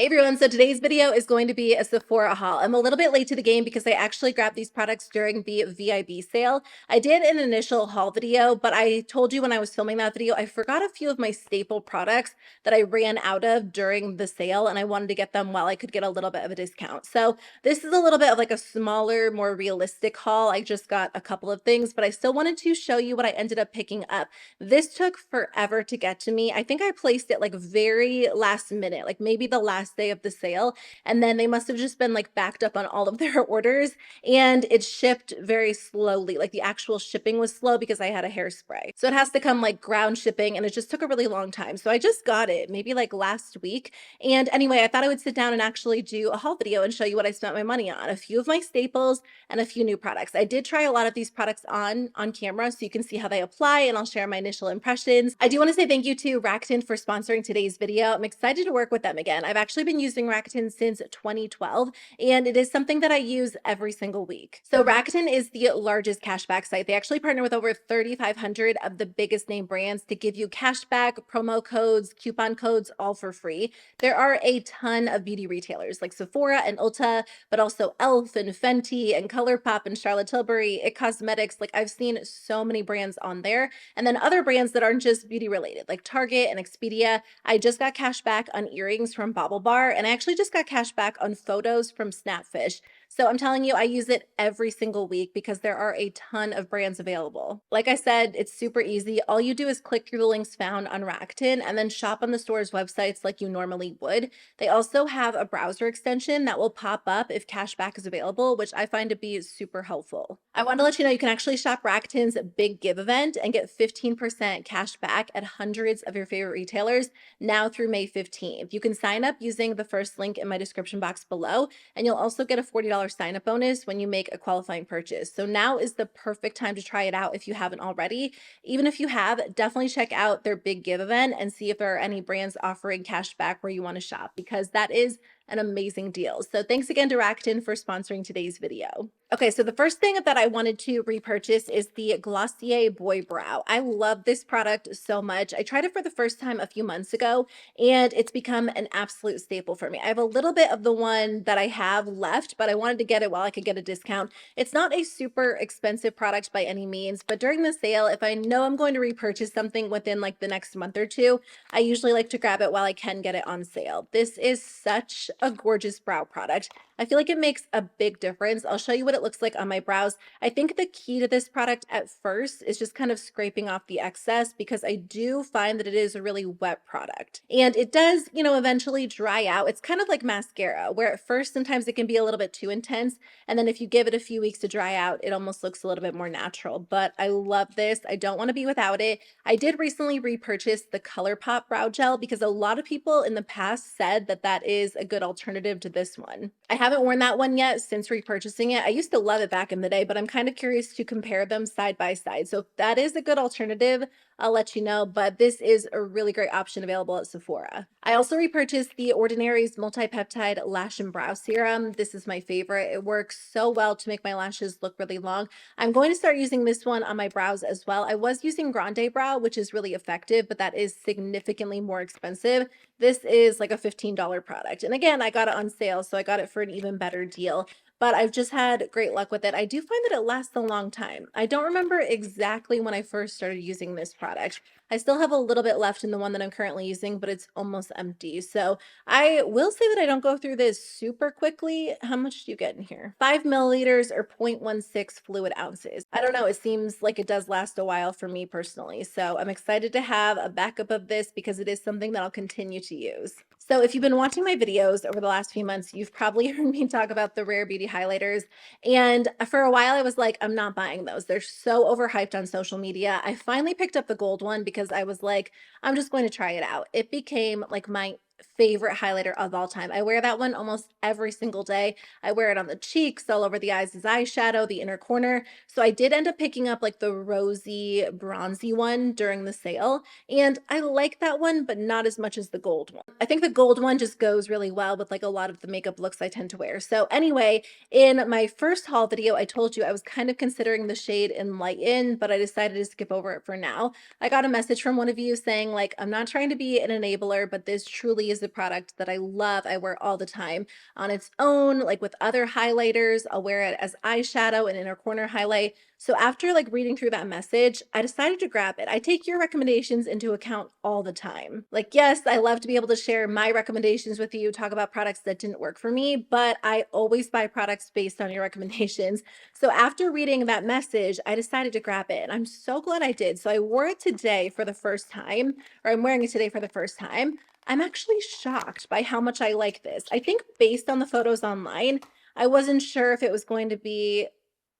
Hey everyone, so today's video is going to be a Sephora haul. I'm a little bit late to the game because I actually grabbed these products during the VIB sale. I did an initial haul video, but I told you when I was filming that video, I forgot a few of my staple products that I ran out of during the sale and I wanted to get them while I could get a little bit of a discount. So this is a little bit of like a smaller, more realistic haul. I just got a couple of things, but I still wanted to show you what I ended up picking up. This took forever to get to me. I think I placed it like very last minute, like maybe the last day of the sale, and then they must have just been like backed up on all of their orders, and it shipped very slowly. Like the actual shipping was slow because I had a hairspray, so it has to come like ground shipping, and it just took a really long time. So I just got it maybe like last week, and anyway, I thought I would sit down and actually do a haul video and show you what I spent my money on, a few of my staples and a few new products. I did try a lot of these products on camera so you can see how they apply, and I'll share my initial impressions. I do want to say thank you to Rakuten for sponsoring today's video. I'm excited to work with them again. I've actually been using Rakuten since 2012, and it is something that I use every single week. So Rakuten is the largest cashback site. They actually partner with over 3,500 of the biggest name brands to give you cashback, promo codes, coupon codes, all for free. There are a ton of beauty retailers like Sephora and Ulta, but also e.l.f. and Fenty and ColourPop and Charlotte Tilbury, It Cosmetics. Like I've seen so many brands on there, and then other brands that aren't just beauty related like Target and Expedia. I just got cash back on earrings from Bobble Bar, and I actually just got cash back on photos from Snapfish. So I'm telling you, I use it every single week because there are a ton of brands available. Like I said, it's super easy. All you do is click through the links found on Rakuten and then shop on the store's websites like you normally would. They also have a browser extension that will pop up if cashback is available, which I find to be super helpful. I want to let you know you can actually shop Rakuten's Big Give event and get 15% cash back at hundreds of your favorite retailers now through May 15th. You can sign up using the first link in my description box below, and you'll also get a $40 sign up bonus when you make a qualifying purchase. So now is the perfect time to try it out if you haven't already. Even if you have, definitely check out their Big Give event and see if there are any brands offering cash back where you want to shop, because that is an amazing deal. So thanks again to Rakuten for sponsoring today's video. Okay, so the first thing that I wanted to repurchase is the Glossier Boy Brow. I love this product so much. I tried it for the first time a few months ago, and it's become an absolute staple for me. I have a little bit of the one that I have left, but I wanted to get it while I could get a discount. It's not a super expensive product by any means, but during the sale, if I know I'm going to repurchase something within like the next month or two, I usually like to grab it while I can get it on sale. This is such a gorgeous brow product. I feel like it makes a big difference. I'll show you what it looks like on my brows. I think the key to this product at first is just kind of scraping off the excess, because I do find that it is a really wet product. And it does, eventually dry out. It's kind of like mascara, where at first sometimes it can be a little bit too intense. And then if you give it a few weeks to dry out, it almost looks a little bit more natural. But I love this. I don't want to be without it. I did recently repurchase the ColourPop brow gel because a lot of people in the past said that that is a good alternative to this one. I haven't worn that one yet since repurchasing it. I used to love it back in the day, but I'm kind of curious to compare them side by side. So if that is a good alternative, I'll let you know, but this is a really great option available at Sephora. I also repurchased the Ordinary's Multi-Peptide Lash and Brow Serum. This is my favorite. It works so well to make my lashes look really long. I'm going to start using this one on my brows as well. I was using Grande Brow, which is really effective, but that is significantly more expensive. This is like a $15 product. And again, I got it on sale, so I got it for an even better deal. But I've just had great luck with it. I do find that it lasts a long time. I don't remember exactly when I first started using this product. I still have a little bit left in the one that I'm currently using, but it's almost empty. So I will say that I don't go through this super quickly. How much do you get in here? 5 milliliters or 0.16 fluid ounces. I don't know. It seems like it does last a while for me personally. So I'm excited to have a backup of this because it is something that I'll continue to use. So if you've been watching my videos over the last few months, you've probably heard me talk about the Rare Beauty highlighters. And for a while I was like, I'm not buying those. They're so overhyped on social media. I finally picked up the gold one because I was like, I'm just going to try it out. It became like my favorite highlighter of all time. I wear that one almost every single day. I wear it on the cheeks, all over the eyes as eyeshadow, the inner corner. So I did end up picking up like the rosy, bronzy one during the sale. And I like that one, but not as much as the gold one. I think the gold one just goes really well with like a lot of the makeup looks I tend to wear. So anyway, in my first haul video, I told you I was kind of considering the shade Enlighten, but I decided to skip over it for now. I got a message from one of you saying like, I'm not trying to be an enabler, but this truly is a product that I love. I wear all the time on its own, like with other highlighters. I'll wear it as eyeshadow and inner corner highlight. So after like reading through that message, I decided to grab it. I take your recommendations into account all the time. Like, yes, I love to be able to share my recommendations with you, talk about products that didn't work for me, but I always buy products based on your recommendations. So after reading that message, I decided to grab it, and I'm so glad I did. So I wore it today for the first time, or I'm wearing it today for the first time. I'm actually shocked by how much I like this. I think based on the photos online, I wasn't sure if it was going to be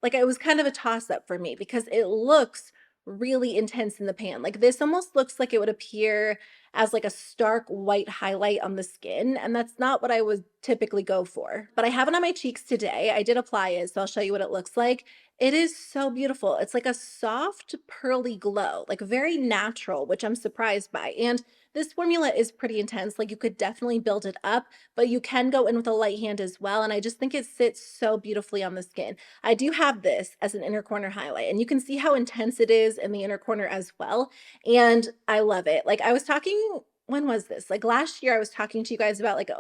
like, it was kind of a toss up for me because it looks really intense in the pan. Like, this almost looks like it would appear as like a stark white highlight on the skin, and that's not what I would typically go for. But I have it on my cheeks today. I did apply it, so I'll show you what it looks like. It is so beautiful. It's like a soft pearly glow, like very natural, which I'm surprised by. And this formula is pretty intense. Like, you could definitely build it up, but you can go in with a light hand as well. And I just think it sits so beautifully on the skin. I do have this as an inner corner highlight, and you can see how intense it is in the inner corner as well. And I love it. Like, I was talking, when was this? Like last year, I was talking to you guys about like an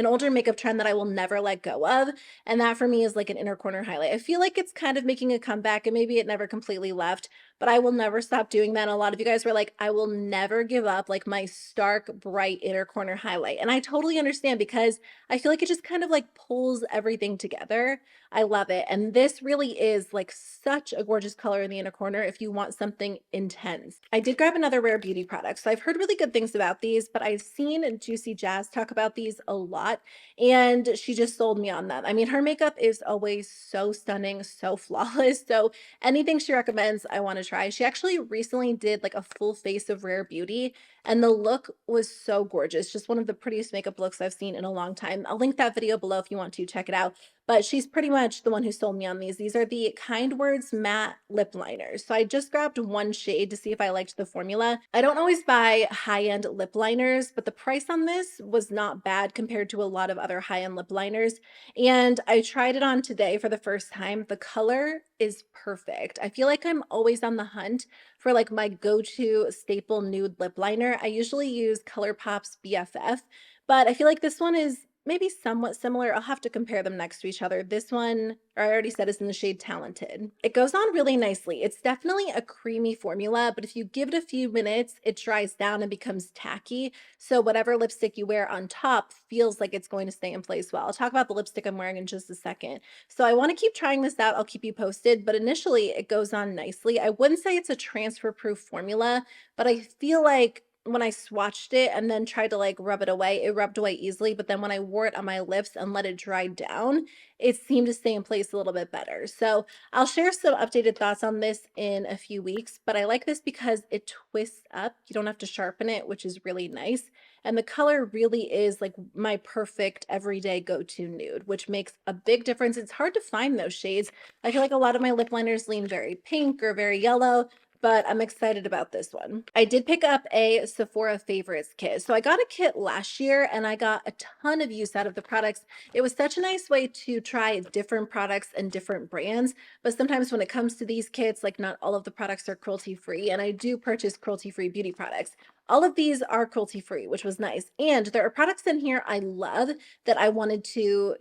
older makeup trend that I will never let go of. And that for me is like an inner corner highlight. I feel like it's kind of making a comeback, and maybe it never completely left, but I will never stop doing that. And a lot of you guys were like, I will never give up like my stark, bright inner corner highlight. And I totally understand because I feel like it just kind of like pulls everything together. I love it. And this really is like such a gorgeous color in the inner corner if you want something intense. I did grab another Rare Beauty product. So I've heard really good things about these, but I've seen Juicy Jazz talk about these a lot, and she just sold me on them. I mean, her makeup is always so stunning, so flawless. So anything she recommends, I want to try. She actually recently did like a full face of Rare Beauty, and the look was so gorgeous. Just one of the prettiest makeup looks I've seen in a long time. I'll link that video below if you want to check it out. But she's pretty much the one who sold me on these. These are the Kind Words matte lip liners. So I just grabbed one shade to see if I liked the formula. I don't always buy high-end lip liners, but the price on this was not bad compared to a lot of other high-end lip liners. And I tried it on today for the first time. The color is perfect. I feel like I'm always on the hunt for like my go-to staple nude lip liner. I usually use ColourPop's BFF, but I feel like this one is maybe somewhat similar. I'll have to compare them next to each other. This one, or I already said, is in the shade Talented. It goes on really nicely. It's definitely a creamy formula, but if you give it a few minutes, it dries down and becomes tacky. So whatever lipstick you wear on top feels like it's going to stay in place well. I'll talk about the lipstick I'm wearing in just a second. So I want to keep trying this out. I'll keep you posted, but initially it goes on nicely. I wouldn't say it's a transfer proof formula, but I feel like when I swatched it and then tried to like rub it away, it rubbed away easily. But then when I wore it on my lips and let it dry down, it seemed to stay in place a little bit better. So I'll share some updated thoughts on this in a few weeks, but I like this because it twists up. You don't have to sharpen it, which is really nice. And the color really is like my perfect everyday go-to nude, which makes a big difference. It's hard to find those shades. I feel like a lot of my lip liners lean very pink or very yellow, but I'm excited about this one. I did pick up a Sephora favorites kit. So I got a kit last year and I got a ton of use out of the products. It was such a nice way to try different products and different brands, but sometimes when it comes to these kits, like not all of the products are cruelty-free, and I do purchase cruelty-free beauty products. All of these are cruelty-free, which was nice. And there are products in here I love that I wanted to,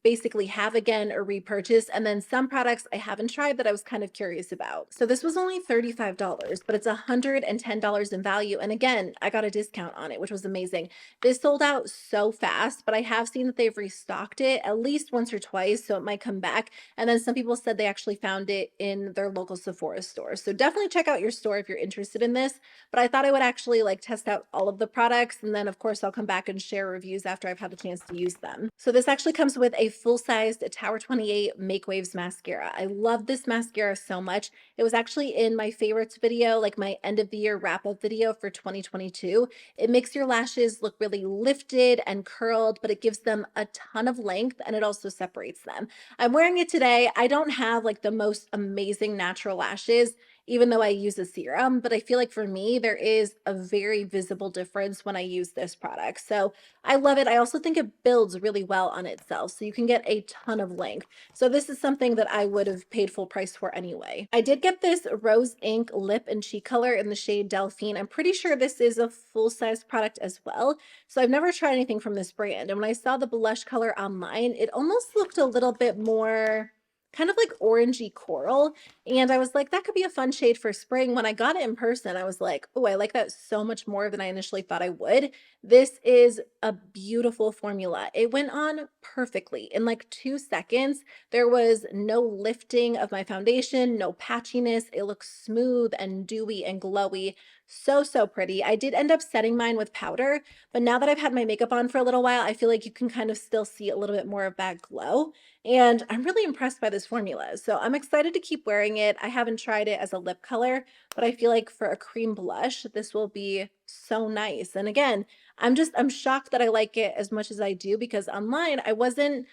basically have again or repurchase, and then some products I haven't tried that I was kind of curious about. So this was only $35, but it's $110 in value, and again, I got a discount on it, which was amazing. This sold out so fast, but I have seen that they've restocked it at least once or twice, so it might come back. And then some people said they actually found it in their local Sephora store. So definitely check out your store if you're interested in this, but I thought I would actually like test out all of the products, and then of course I'll come back and share reviews after I've had a chance to use them. So this actually comes with a full-sized Tower 28 MakeWaves mascara. I love this mascara so much. It was actually in my favorites video, like my end of the year wrap-up video for 2022. It makes your lashes look really lifted and curled, but it gives them a ton of length, and it also separates them. I'm wearing it today. I don't have like the most amazing natural lashes. even though I use a serum, but I feel like for me, there is a very visible difference when I use this product. So I love it. I also think it builds really well on itself. So you can get a ton of length. So this is something that I would have paid full price for anyway. I did get this Rose Ink lip and cheek color in the shade Delphine. I'm pretty sure this is a full-size product as well. So I've never tried anything from this brand. And when I saw the blush color online, it almost looked a little bit more kind of like orangey coral. And I was like, that could be a fun shade for spring. When I got it in person, I was like, oh, I like that so much more than I initially thought I would. This is a beautiful formula. It went on perfectly in like 2 seconds. There was no lifting of my foundation, no patchiness. It looks smooth and dewy and glowy. So, so pretty. I did end up setting mine with powder, but now that I've had my makeup on for a little while, I feel like you can kind of still see a little bit more of that glow. And I'm really impressed by this formula. So I'm excited to keep wearing it. I haven't tried it as a lip color, but I feel like for a cream blush, this will be so nice. And again, I'm shocked that I like it as much as I do because online I wasn't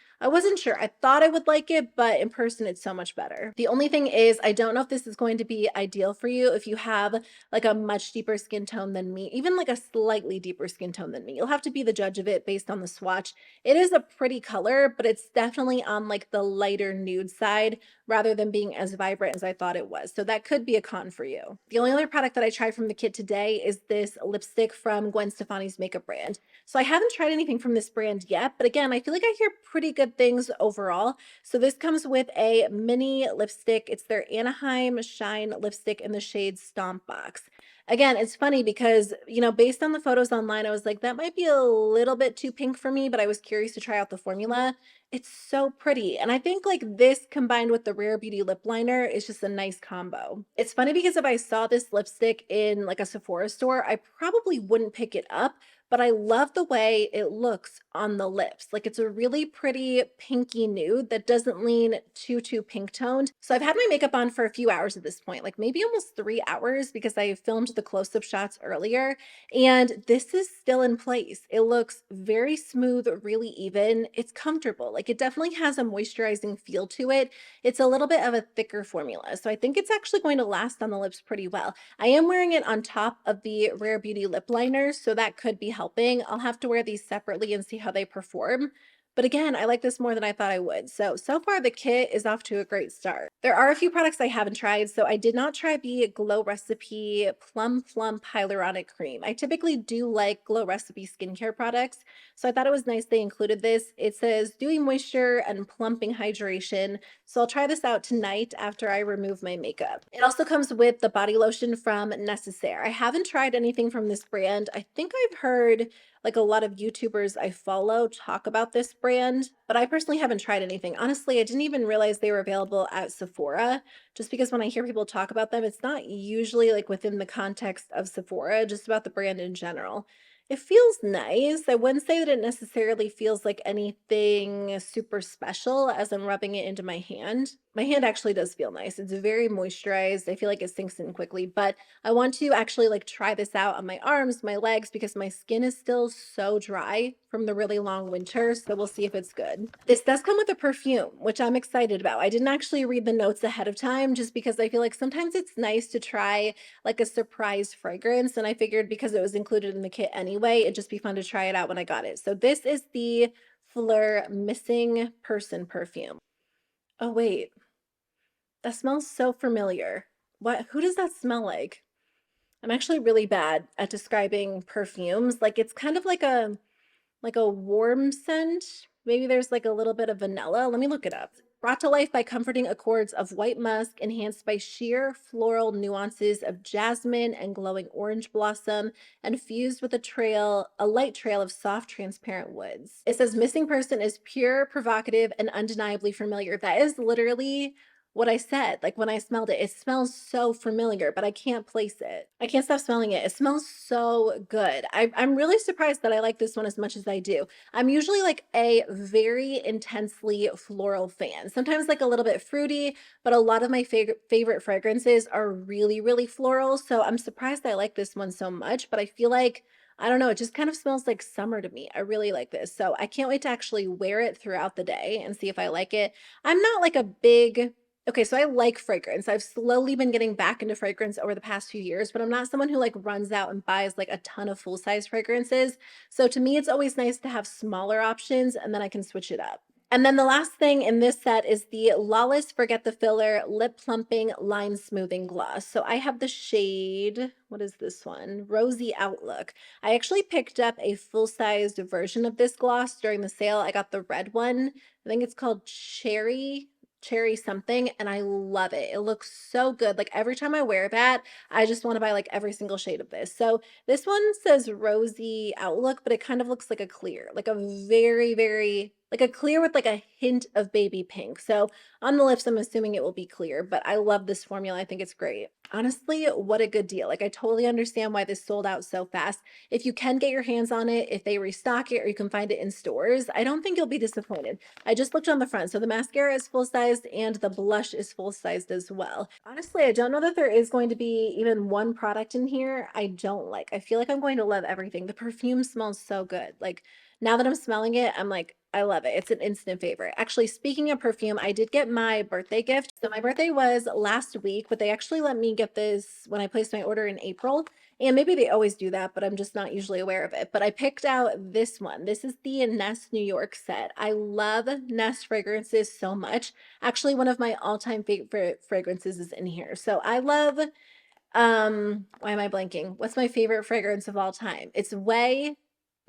sure. I thought I would like it, but in person it's so much better. The only thing is I don't know if this is going to be ideal for you if you have like a much deeper skin tone than me, even like a slightly deeper skin tone than me. You'll have to be the judge of it based on the swatch. It is a pretty color, but it's definitely on like the lighter nude side rather than being as vibrant as I thought it was. So that could be a con for you. The only other product that I tried from the kit today is this lipstick from Gwen Stefani's makeup brand. So I haven't tried anything from this brand yet, but again, I feel like I hear pretty good things overall. So this comes with a mini lipstick. It's their Anaheim Shine lipstick in the shade Stomp Box. Again, it's funny because, based on the photos online, I was like, that might be a little bit too pink for me, but I was curious to try out the formula. It's so pretty. And I think like this combined with the Rare Beauty lip liner is just a nice combo. It's funny because if I saw this lipstick in like a Sephora store, I probably wouldn't pick it up, but I love the way it looks on the lips. Like it's a really pretty pinky nude that doesn't lean too pink toned. So I've had my makeup on for a few hours at this point, like maybe almost 3 hours because I filmed the close-up shots earlier, and this is still in place. It looks very smooth, really even. It's comfortable. Like it definitely has a moisturizing feel to it. It's a little bit of a thicker formula. So I think it's actually going to last on the lips pretty well. I am wearing it on top of the Rare Beauty lip liner, so that could be helping. I'll have to wear these separately and see how they perform. But again, I like this more than I thought I would. So far the kit is off to a great start. There are a few products I haven't tried. So I did not try the Glow Recipe Plum Hyaluronic Cream. I typically do like Glow Recipe skincare products, so I thought it was nice they included this. It says dewy moisture and plumping hydration. So I'll try this out tonight after I remove my makeup. It also comes with the body lotion from Nécessaire. I haven't tried anything from this brand. I think I've heard like a lot of YouTubers I follow talk about this brand, but I personally haven't tried anything. Honestly, I didn't even realize they were available at Sephora, just because when I hear people talk about them, it's not usually like within the context of Sephora, just about the brand in general. It feels nice. I wouldn't say that it necessarily feels like anything super special as I'm rubbing it into my hand. My hand actually does feel nice. It's very moisturized. I feel like it sinks in quickly, but I want to actually like try this out on my arms, my legs, because my skin is still so dry from the really long winter. So we'll see if it's good. This does come with a perfume, which I'm excited about. I didn't actually read the notes ahead of time just because I feel like sometimes it's nice to try like a surprise fragrance. And I figured because it was included in the kit anyway, it'd just be fun to try it out when I got it. So this is the Phlur Missing Person perfume. Oh, wait. That smells so familiar. What? Who does that smell like? I'm actually really bad at describing perfumes. Like it's kind of like a warm scent. Maybe there's like a little bit of vanilla. Let me look it up. Brought to life by comforting accords of white musk, enhanced by sheer floral nuances of jasmine and glowing orange blossom, and fused with a light trail of soft, transparent woods. It says missing person is pure, provocative, and undeniably familiar. That is literally what I said. Like when I smelled it, it smells so familiar, but I can't place it. I can't stop smelling it. It smells so good. I'm really surprised that I like this one as much as I do. I'm usually like a very intensely floral fan, sometimes like a little bit fruity, but a lot of my favorite fragrances are really floral. So I'm surprised I like this one so much, but I feel like I don't know, it just kind of smells like summer to me. I really like this. So I can't wait to actually wear it throughout the day and see if I like it. I'm not like a big Okay, so I like fragrance. I've slowly been getting back into fragrance over the past few years, but I'm not someone who like runs out and buys like a ton of full-size fragrances. So to me, it's always nice to have smaller options and then I can switch it up. And then the last thing in this set is the Lawless Forget the Filler Lip Plumping Line Smoothing Gloss. So I have the shade, what is this one? Rosy Outlook. I actually picked up a full-sized version of this gloss during the sale. I got the red one. I think it's called Cherry something, and I love it. It looks so good. Like every time I wear that, I just want to buy like every single shade of this. So this one says Rosy Outlook, but it kind of looks like a clear, like a very like a clear with like a hint of baby pink. So on the lips, I'm assuming it will be clear, but I love this formula. I think it's great. Honestly, what a good deal. Like I totally understand why this sold out so fast. If you can get your hands on it, if they restock it or you can find it in stores, I don't think you'll be disappointed. I just looked on the front. So the mascara is full sized and the blush is full sized as well. Honestly, I don't know that there is going to be even one product in here I don't like. I feel like I'm going to love everything. The perfume smells so good. Like now that I'm smelling it, I'm like, I love it. It's an instant favorite. Actually, speaking of perfume, I did get my birthday gift. So my birthday was last week, but they actually let me get this when I placed my order in April. And maybe they always do that, but I'm just not usually aware of it. But I picked out this one. This is the Nest New York set. I love Nest fragrances so much. Actually, one of my all-time favorite fragrances is in here. So I love, why am I blanking? What's my favorite fragrance of all time? It's Way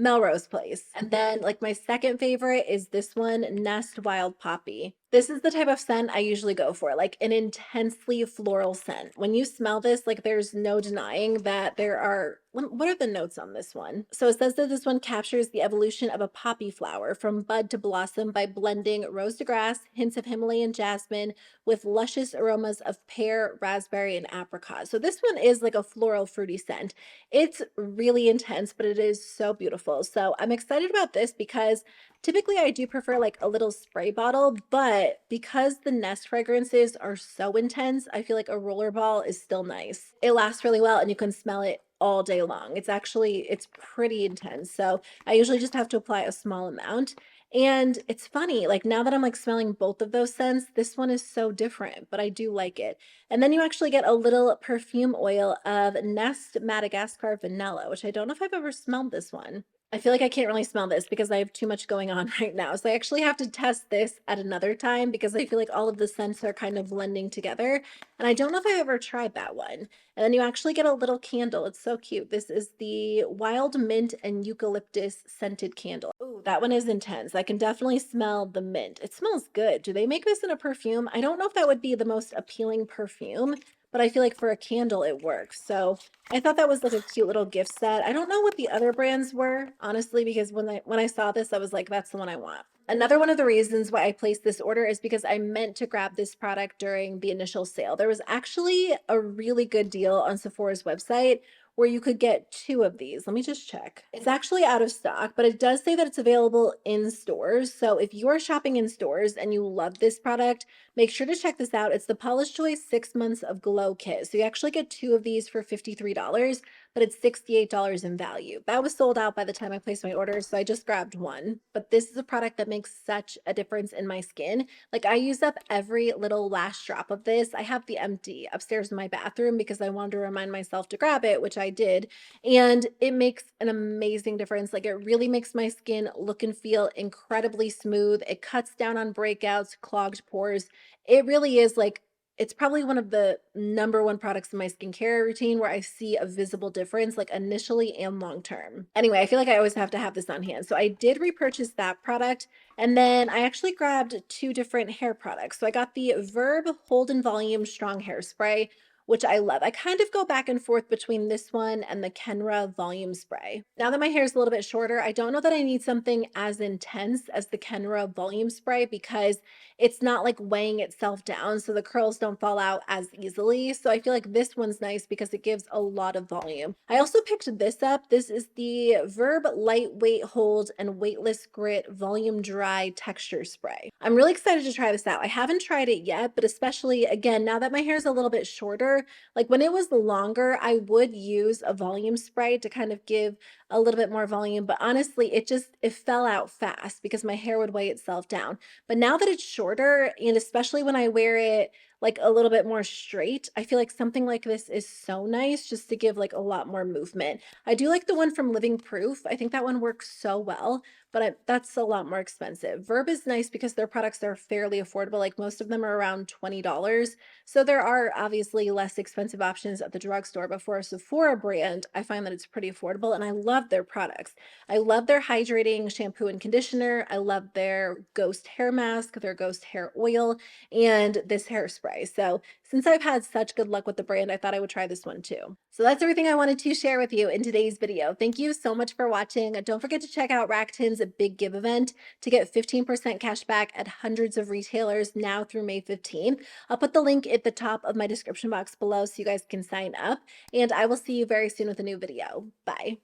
Melrose Place. And then like my second favorite is this one, Nest Wild Poppy. This is the type of scent I usually go for, like an intensely floral scent. When you smell this, like there's no denying that there are, what are the notes on this one? So it says that this one captures the evolution of a poppy flower from bud to blossom by blending rose de grass, hints of Himalayan jasmine with luscious aromas of pear, raspberry, and apricot. So this one is like a floral fruity scent. It's really intense, but it is so beautiful. So I'm excited about this because typically I do prefer like a little spray bottle, but because the Nest fragrances are so intense, I feel like a rollerball is still nice. It lasts really well and you can smell it all day long. It's pretty intense. So I usually just have to apply a small amount. And it's funny, like now that I'm like smelling both of those scents, this one is so different, but I do like it. And then you actually get a little perfume oil of Nest Madagascar Vanilla, which I don't know if I've ever smelled this one. I feel like I can't really smell this because I have too much going on right now. So I actually have to test this at another time because I feel like all of the scents are kind of blending together. And I don't know if I've ever tried that one. And then you actually get a little candle. It's so cute. This is the Wild Mint and Eucalyptus scented candle. Ooh, that one is intense. I can definitely smell the mint. It smells good. Do they make this in a perfume? I don't know if that would be the most appealing perfume, but I feel like for a candle it works. So I thought that was like a cute little gift set. I don't know what the other brands were, honestly, because when I saw this, I was like, that's the one I want. Another one of the reasons why I placed this order is because I meant to grab this product during the initial sale. There was actually a really good deal on Sephora's website where you could get two of these. Let me just check. It's actually out of stock, but it does say that it's available in stores. So if you're shopping in stores and you love this product, make sure to check this out. It's the Paula's Choice 6 Months of Glow Kit. So you actually get two of these for $53, but it's $68 in value. That was sold out by the time I placed my order, so I just grabbed one. But this is a product that makes such a difference in my skin. Like I use up every little last drop of this. I have the empty upstairs in my bathroom because I wanted to remind myself to grab it, which I did. And it makes an amazing difference. Like it really makes my skin look and feel incredibly smooth. It cuts down on breakouts, clogged pores. It really is like it's probably one of the number one products in my skincare routine where I see a visible difference, like initially and long term. Anyway, I feel like I always have to have this on hand. So I did repurchase that product. And then I actually grabbed two different hair products. So I got the Verb Hold and Volume Strong Hairspray, which I love. I kind of go back and forth between this one and the Kenra Volume Spray. Now that my hair is a little bit shorter, I don't know that I need something as intense as the Kenra Volume Spray because it's not like weighing itself down, so the curls don't fall out as easily. So I feel like this one's nice because it gives a lot of volume. I also picked this up. This is the Verb Lightweight Hold and Weightless Grit Volume Dry Texture Spray. I'm really excited to try this out. I haven't tried it yet, but especially again, now that my hair is a little bit shorter, like when it was longer, I would use a volume spray to kind of give a little bit more volume, but honestly, it fell out fast because my hair would weigh itself down. But now that it's shorter, and especially when I wear it like a little bit more straight. I feel like something like this is so nice just to give like a lot more movement. I do like the one from Living Proof. I think that one works so well, but that's a lot more expensive. Verb is nice because their products are fairly affordable. Like most of them are around $20. So there are obviously less expensive options at the drugstore, but for a Sephora brand, I find that it's pretty affordable and I love their products. I love their hydrating shampoo and conditioner. I love their ghost hair mask, their ghost hair oil, and this hairspray. So since I've had such good luck with the brand, I thought I would try this one too. So that's everything I wanted to share with you in today's video. Thank you so much for watching. Don't forget to check out Rackton's Big Give event to get 15% cash back at hundreds of retailers now through May 15th. I'll put the link at the top of my description box below so you guys can sign up, and I will see you very soon with a new video. Bye.